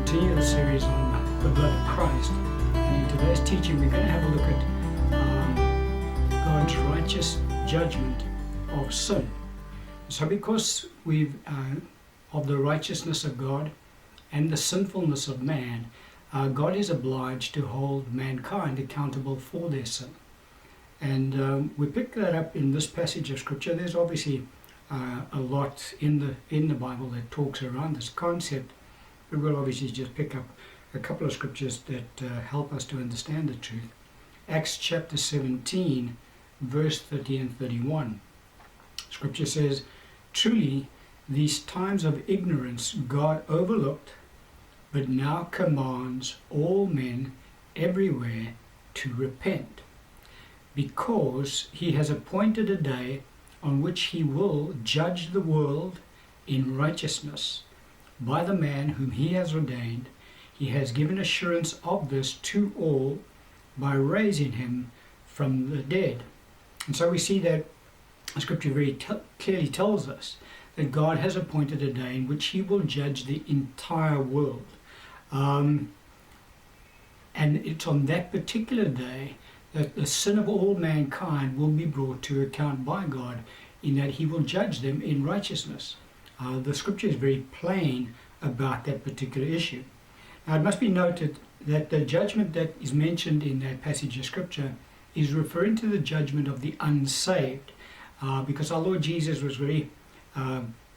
continue the series on the blood of Christ. And in today's teaching, we're going to have a look at God's righteous judgment of sin. So because we've of the righteousness of God and the sinfulness of man, God is obliged to hold mankind accountable for their sin. And we pick that up in this passage of Scripture. There's obviously a lot in the Bible that talks around this concept. We will obviously just pick up a couple of scriptures that help us to understand the truth. Acts chapter 17, verse 30 and 31. Scripture says, "Truly, these times of ignorance God overlooked, but now commands all men everywhere to repent, because he has appointed a day on which he will judge the world in righteousness by the man whom he has ordained. He has given assurance of this to all by raising him from the dead." And so we see that Scripture very clearly tells us that God has appointed a day in which he will judge the entire world. And it's on that particular day that the sin of all mankind will be brought to account by God, in that he will judge them in righteousness. The Scripture is very plain about that particular issue. Now it must be noted that the judgment that is mentioned in that passage of Scripture is referring to the judgment of the unsaved, because our Lord Jesus was very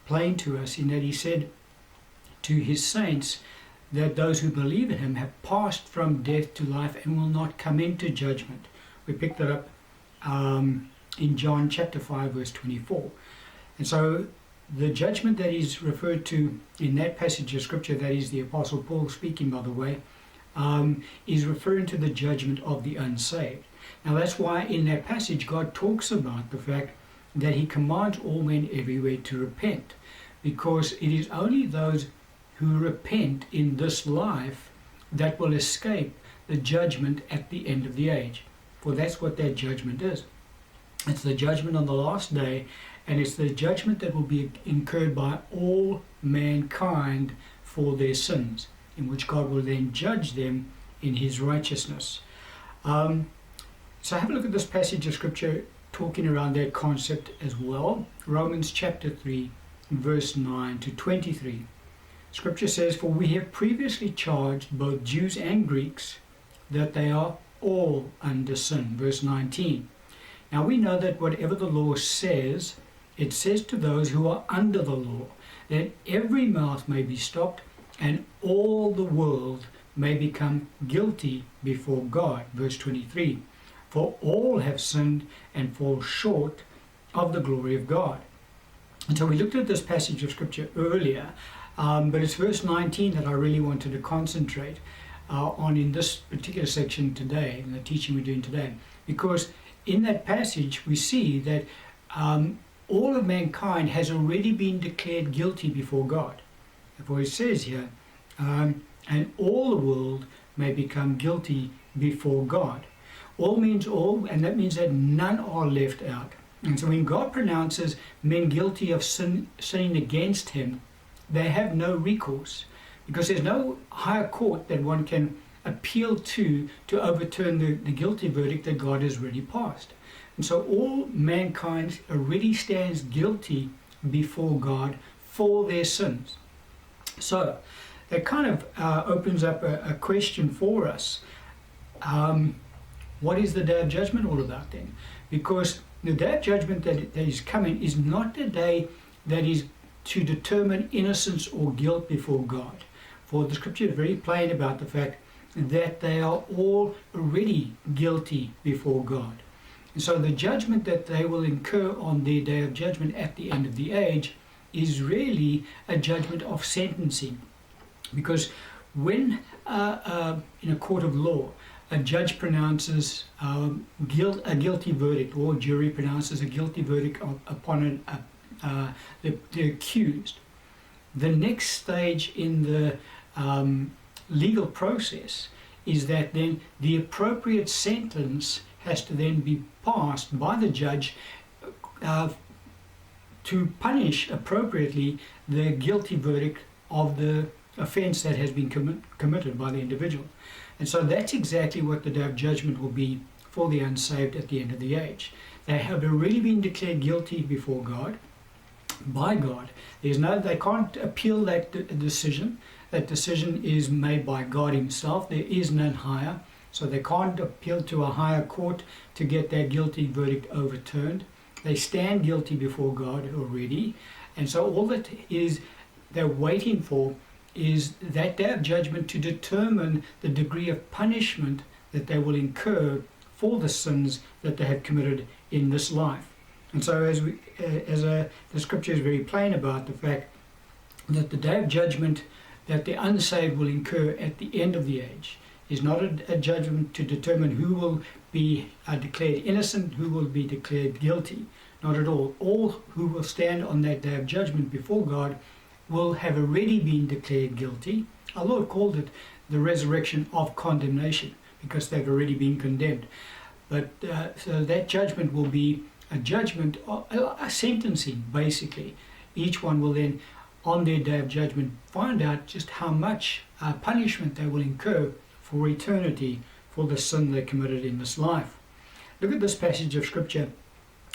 plain to us in that he said to his saints that those who believe in him have passed from death to life and will not come into judgment. We picked that up in John chapter 5 verse 24. And so the judgment that is referred to in that passage of Scripture, that is the Apostle Paul speaking, by the way, is referring to the judgment of the unsaved. Now that's why in that passage God talks about the fact that he commands all men everywhere to repent, because it is only those who repent in this life that will escape the judgment at the end of the age. For that's what that judgment is. It's the judgment on the last day, and it's the judgment that will be incurred by all mankind for their sins, in which God will then judge them in his righteousness. So have a look at this passage of Scripture talking around that concept as well. Romans chapter 3, verse 9 to 23. Scripture says, "For we have previously charged both Jews and Greeks that they are all under sin." Verse 19. "Now we know that whatever the law says, it says to those who are under the law, that every mouth may be stopped and all the world may become guilty before God." Verse 23. "For all have sinned and fall short of the glory of God." And so we looked at this passage of Scripture earlier, but it's verse 19 that I really wanted to concentrate on in this particular section today, in the teaching we're doing today, because in that passage we see that all of mankind has already been declared guilty before God. For it says here, and all the world may become guilty before God. All means all, and that means that none are left out. And so when God pronounces men guilty of sinning against him, they have no recourse, because there's no higher court that one can appeal to overturn the guilty verdict that God has already passed. And so all mankind already stands guilty before God for their sins. So that kind of opens up a question for us. What is the day of judgment all about then? Because the day of judgment that is coming is not the day that is to determine innocence or guilt before God. For the Scripture is very plain about the fact that they are all already guilty before God. And so the judgment that they will incur on their day of judgment at the end of the age is really a judgment of sentencing. Because when in a court of law, a judge pronounces a guilty verdict, or a jury pronounces a guilty verdict upon the accused, the next stage in the legal process is that then the appropriate sentence has to then be passed by the judge to punish appropriately the guilty verdict of the offense that has been committed by the individual. And so that's exactly what the day of judgment will be for the unsaved at the end of the age. They have already been declared guilty before God, by God. They can't appeal that decision. That decision is made by God himself. There is none higher. So they can't appeal to a higher court to get their guilty verdict overturned. They stand guilty before God already. And so all that is they're waiting for is that day of judgment to determine the degree of punishment that they will incur for the sins that they have committed in this life. And so the scripture is very plain about the fact that the day of judgment that the unsaved will incur at the end of the age is not a judgment to determine who will be declared innocent, who will be declared guilty. Not at all. All who will stand on that day of judgment before God will have already been declared guilty. Our Lord called it the resurrection of condemnation because they've already been condemned. But so that judgment will be a judgment, a sentencing basically. Each one will then, on their day of judgment, find out just how much punishment they will incur for eternity for the sin they committed in this life. Look at this passage of scripture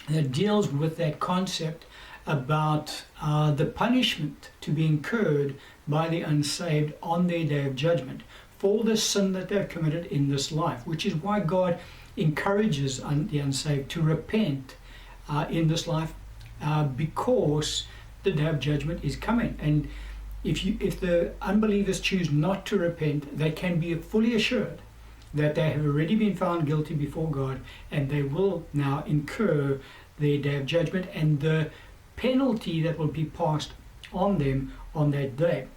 that deals with that concept about the punishment to be incurred by the unsaved on their day of judgment for the sin that they've committed in this life, which is why God encourages the unsaved to repent in this life because the day of judgment is coming. And if the unbelievers choose not to repent, they can be fully assured that they have already been found guilty before God, and they will now incur their day of judgment and the penalty that will be passed on them on that day.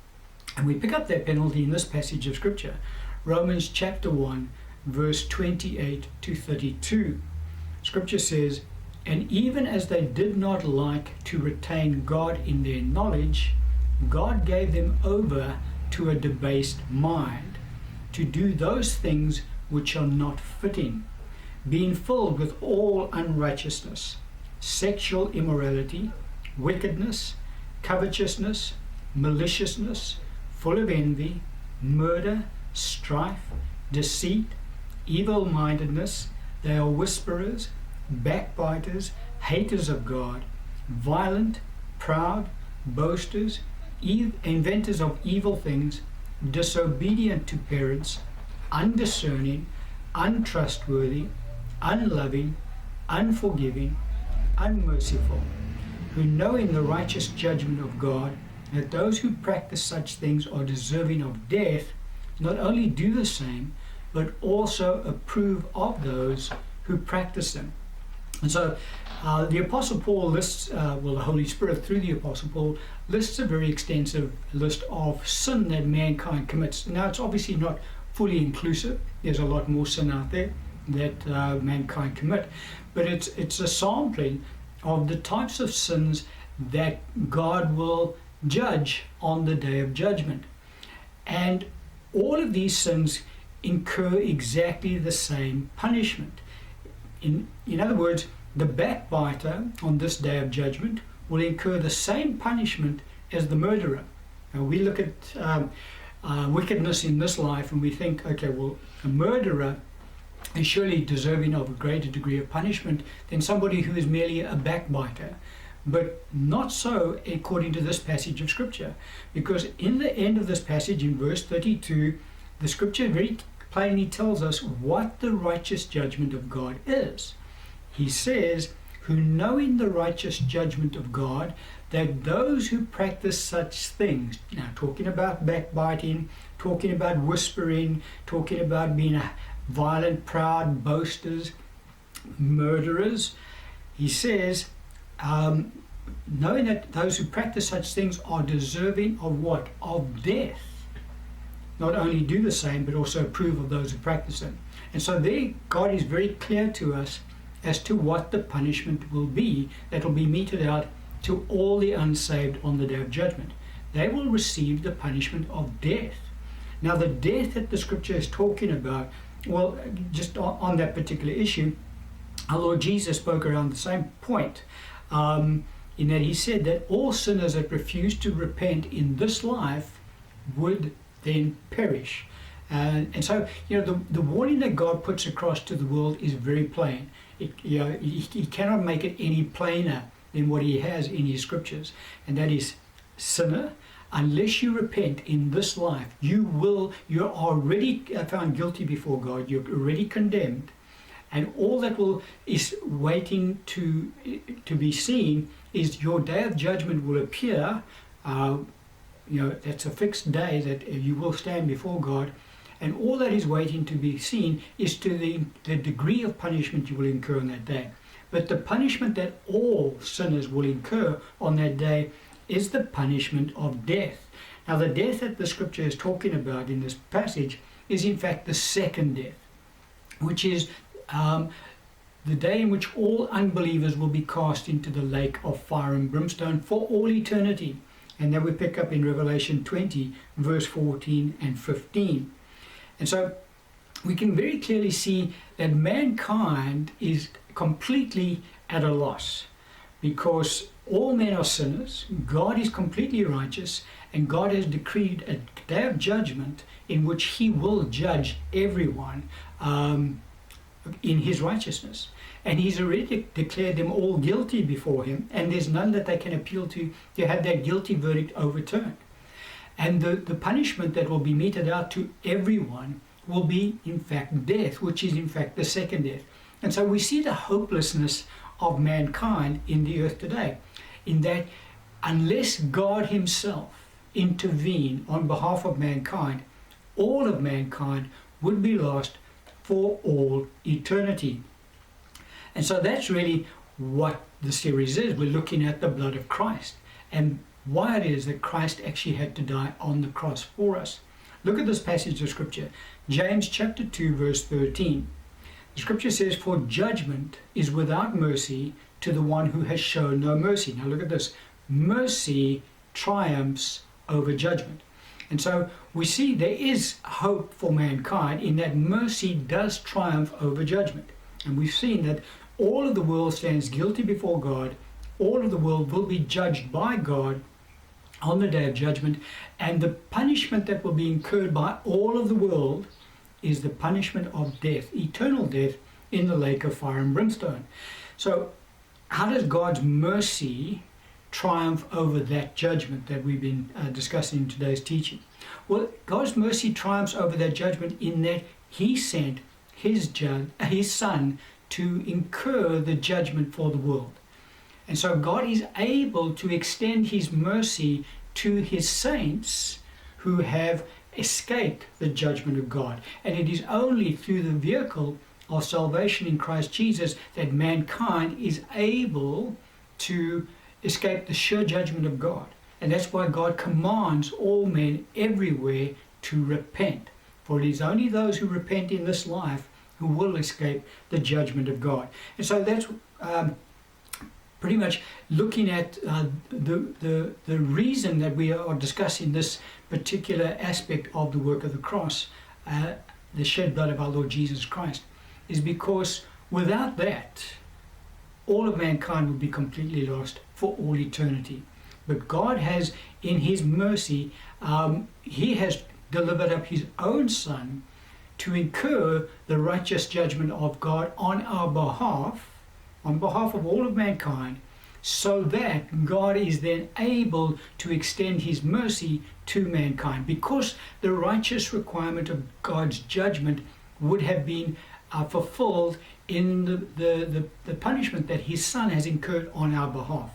And we pick up that penalty in this passage of scripture, Romans chapter 1, verse 28 to 32. Scripture says, "And even as they did not like to retain God in their knowledge, God gave them over to a debased mind, to do those things which are not fitting, being filled with all unrighteousness, sexual immorality, wickedness, covetousness, maliciousness, full of envy, murder, strife, deceit, evil-mindedness. They are whisperers, backbiters, haters of God, violent, proud, boasters, inventors of evil things, disobedient to parents, undiscerning, untrustworthy, unloving, unforgiving, unmerciful, who knowing the righteous judgment of God, that those who practice such things are deserving of death, not only do the same, but also approve of those who practice them." And so the Apostle Paul lists, the Holy Spirit through the Apostle Paul lists a very extensive list of sin that mankind commits. Now it's obviously not fully inclusive. There's a lot more sin out there that mankind commit. But it's a sampling of the types of sins that God will judge on the day of judgment. And all of these sins incur exactly the same punishment. In other words, the backbiter on this day of judgment will incur the same punishment as the murderer. Now we look at wickedness in this life and we think, okay, well, a murderer is surely deserving of a greater degree of punishment than somebody who is merely a backbiter. But not so according to this passage of scripture, because in the end of this passage, in verse 32, the scripture very plainly tells us what the righteous judgment of God is. He says, "Who knowing the righteous judgment of God, that those who practice such things," now talking about backbiting, talking about whispering, talking about being a violent, proud, boasters, murderers, he says, knowing that those who practice such things are deserving of what? Of death. Not only do the same, but also approve of those who practice them. And so there, God is very clear to us as to what the punishment will be that will be meted out to all the unsaved on the day of judgment. They will receive the punishment of death. Now the death that the scripture is talking about, well, just on that particular issue, our Lord Jesus spoke around the same point, in that he said that all sinners that refuse to repent in this life would then perish. And so, the warning that God puts across to the world is very plain. He cannot make it any plainer than what he has in his scriptures. And that is, sinner, unless you repent in this life, you're already found guilty before God. You're already condemned. And all that is waiting to be seen is your day of judgment will appear. That's a fixed day that you will stand before God. And all that is waiting to be seen is to the degree of punishment you will incur on that day. But the punishment that all sinners will incur on that day is the punishment of death. Now, the death that the scripture is talking about in this passage is in fact the second death, which is the day in which all unbelievers will be cast into the lake of fire and brimstone for all eternity. And that we pick up in Revelation 20, verse 14 and 15. And so we can very clearly see that mankind is completely at a loss, because all men are sinners, God is completely righteous, and God has decreed a day of judgment in which he will judge everyone in his righteousness. And he's already declared them all guilty before him, and there's none that they can appeal to have that guilty verdict overturned. And the punishment that will be meted out to everyone will be in fact death, which is in fact the second death. And so we see the hopelessness of mankind in the earth today, in that unless God himself intervene on behalf of mankind, all of mankind would be lost for all eternity. And so that's really what the series is. We're looking at the blood of Christ and why it is that Christ actually had to die on the cross for us. Look at this passage of scripture, James chapter 2, verse 13. The scripture says, "For judgment is without mercy to the one who has shown no mercy." Now look at this. Mercy triumphs over judgment. And so we see there is hope for mankind in that mercy does triumph over judgment. And we've seen that all of the world stands guilty before God. All of the world will be judged by God on the day of judgment. And the punishment that will be incurred by all of the world is the punishment of death, eternal death in the lake of fire and brimstone. So how does God's mercy triumph over that judgment that we've been discussing in today's teaching? Well, God's mercy triumphs over that judgment in that he sent his son to incur the judgment for the world. And so God is able to extend his mercy to his saints who have escaped the judgment of God. And it is only through the vehicle of salvation in Christ Jesus that mankind is able to escape the sure judgment of God. And that's why God commands all men everywhere to repent. For it is only those who repent in this life who will escape the judgment of God. And so that's pretty much looking at the reason that we are discussing this particular aspect of the work of the cross, the shed blood of our Lord Jesus Christ, is because without that, all of mankind would be completely lost for all eternity. But God has, in his mercy, he has delivered up his own Son to incur the righteous judgment of God on our behalf, on behalf of all of mankind, so that God is then able to extend his mercy to mankind, because the righteous requirement of God's judgment would have been fulfilled in the punishment that his Son has incurred on our behalf.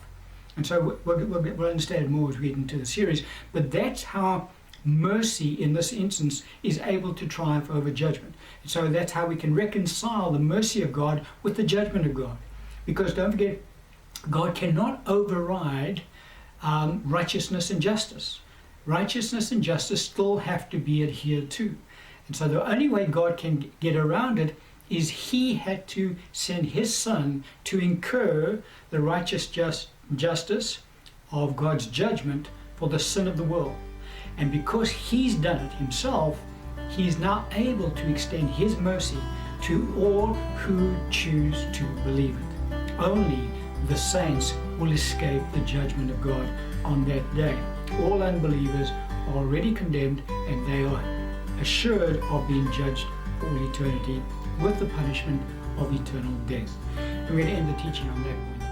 And so we'll understand more as we get into the series, but that's how mercy in this instance is able to triumph over judgment. And so that's how we can reconcile the mercy of God with the judgment of God. Because don't forget, God cannot override righteousness and justice. Righteousness and justice still have to be adhered to. And so the only way God can get around it is he had to send his Son to incur the righteous justice of God's judgment for the sin of the world. And because he's done it himself, he is now able to extend his mercy to all who choose to believe it. Only the saints will escape the judgment of God on that day. All unbelievers, are already condemned and they are assured of being judged for all eternity with the punishment of eternal death. We're going to end the teaching on that point.